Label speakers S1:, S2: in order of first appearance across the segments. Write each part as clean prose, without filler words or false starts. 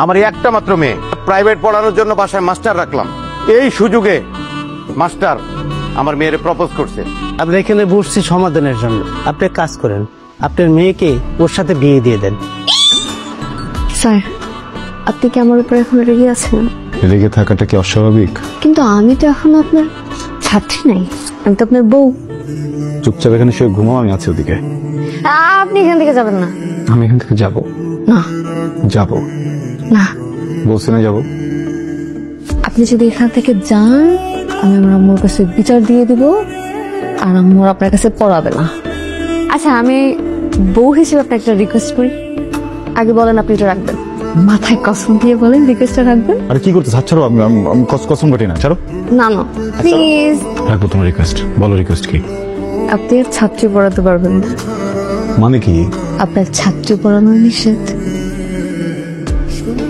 S1: আমার একটা মাত্র মেয়ে, প্রাইভেট পড়ানোর জন্য বাসায় মাস্টার রাখলাম। এই সুযোগে মাস্টার আমার মেয়েরে প্রপোজ করছে।
S2: আমরা এখানে বসছি সমাধানের জন্য। আপনি কাজ করেন, আপনার মেয়েকে ওর সাথে বিয়ে দিয়ে দেন।
S3: স্যার, আপনি কি আমার উপর এখন রেগে আছেন?
S4: রেগে থাকাটা কি অস্বাভাবিক?
S3: কিন্তু আমি তো এখন আপনার ছাত্রী নাই, আমি তো আপনার বউ।
S4: চুপচাপ এখানে শুয়ে ঘুমাও, আমি আছি ওদিকে।
S3: আপনি এখান থেকে যাবেন না।
S4: আমি এখান থেকে যাব
S3: না।
S4: যাব
S3: না,
S4: বলছি না যাব।
S3: আপনি যদি এখান থেকে যান, আমি আমার আম্মুর কাছে বিচার দিয়ে দিব, আর আম্মু আপনার কাছে পড়াবে না। আচ্ছা, আমি বউ হিসেবে আপনাকে একটা রিকোয়েস্ট করি। আগে বলেন আপনি এটা রাখবেন, মাথায় কসম দিয়ে বলেন রিকোয়েস্টটা রাখবেন।
S4: আরে কি করতে ছাড়ো, আমি কসম কাটি না, ছাড়ো।
S3: না না, প্লিজ।
S4: রাখবো তোমার রিকোয়েস্ট। বলো রিকোয়েস্ট কি?
S3: আপনি আর ছাত্রী পড়াতে পারবেন না।
S4: মানে কি?
S3: আপনার ছাত্রী পড়ানো নিষেধ।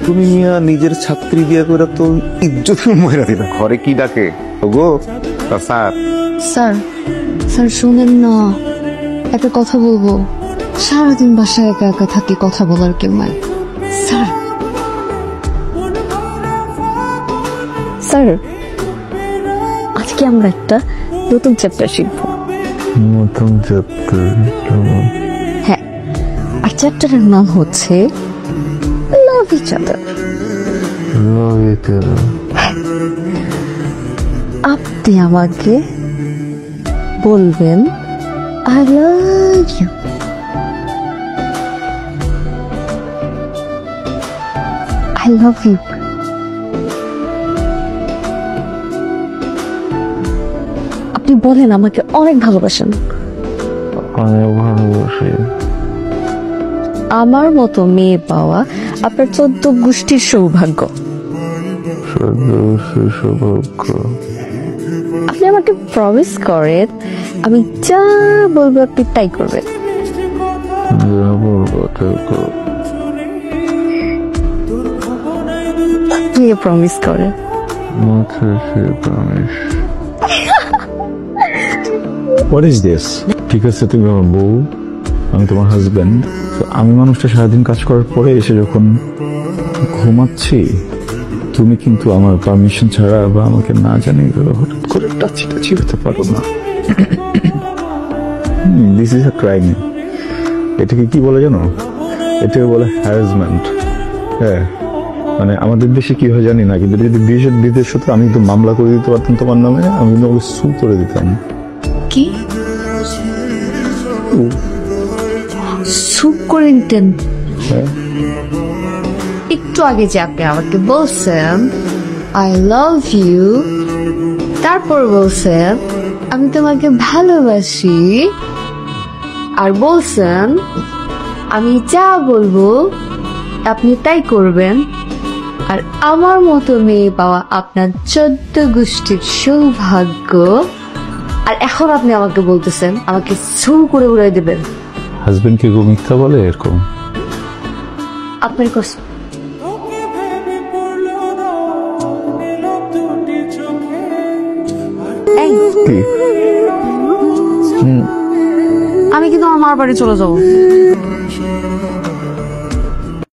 S4: তুমি মিয়া নিজের ছাত্রী বিয়ে করে তো ইজ্জত মহিলা দিলা।
S1: ঘরে কি ডাকে গো? স্যার,
S3: স্যার, স্যার শুনেন না, একটা কথা বলবো। সারাদিন বাসায় একা একা থাকি, কথা বলার কেউ নাই। স্যার, স্যার, আজকে আমরা একটা নতুন চ্যাপ্টার শিখবো।
S4: নতুন চ্যাপ্টার?
S3: হ্যাঁ, আর চ্যাপ্টারের নাম হচ্ছে লাভ ইচ আদার। আপনি আমাকে বলবেন I love you. I love you. আপনি বলেন আমাকে অনেক ভালোবাসেন।
S4: অনেক ভালোবাসি।
S3: আমার মতো মেয়ে পাওয়া আপনার 14 গোষ্ঠীর সৌভাগ্য।
S4: সৌভাগ্য।
S3: আপনি আমাকে প্রমিস করেন, আমি যা বলবো আপনি তাই করবেন। প্রমিস করেন।
S4: What is this? ঠিক আছে, তুমি আমার বউ, আমি তোমার হাজবেন্ড। আমি মানুষটা সারাদিন কাজ করার পরে এসে যখন ঘুমাচ্ছি, তুমি কিন্তু আমার পারমিশন ছাড়া বা আমাকে না জানিয়ে হঠাৎ করে টাচি হতে পারো না। This is a crime. এটাকে কি বলে জানো? এটাকে বলে হ্যারাসমেন্ট। হ্যাঁ, মানে আমাদের দেশে কি হয় জানি না, কিন্তু যদি বিদেশ হতো আমি তো মামলা করে দিতে পারতাম তোমার নামে, আমি কিন্তু ওকে সু করে দিতাম।
S3: কি সুপ করে নিতেন?
S4: হ্যাঁ,
S3: একটু আগে যে আপনি আমাকে বলছেন আই লাভ ইউ, তারপর বলছেন আমি তোমাকে ভালোবাসি, আর বলছেন আমি যা বলবো আপনি তাই করবেন, আর আমার মতো মেয়ে পাওয়া আপনার 14 গোষ্ঠীর সৌভাগ্য। আর এখন আপনি আমাকে বলতেছেন আমাকে সু করে উড়াই দেবেন।
S4: হাজবেন্ড কি মিথ্যা বলে এরকম?
S3: আপনার কসম। এই,
S4: কি?
S3: আমি কিন্তু আমার বাড়ি চলে যাবো।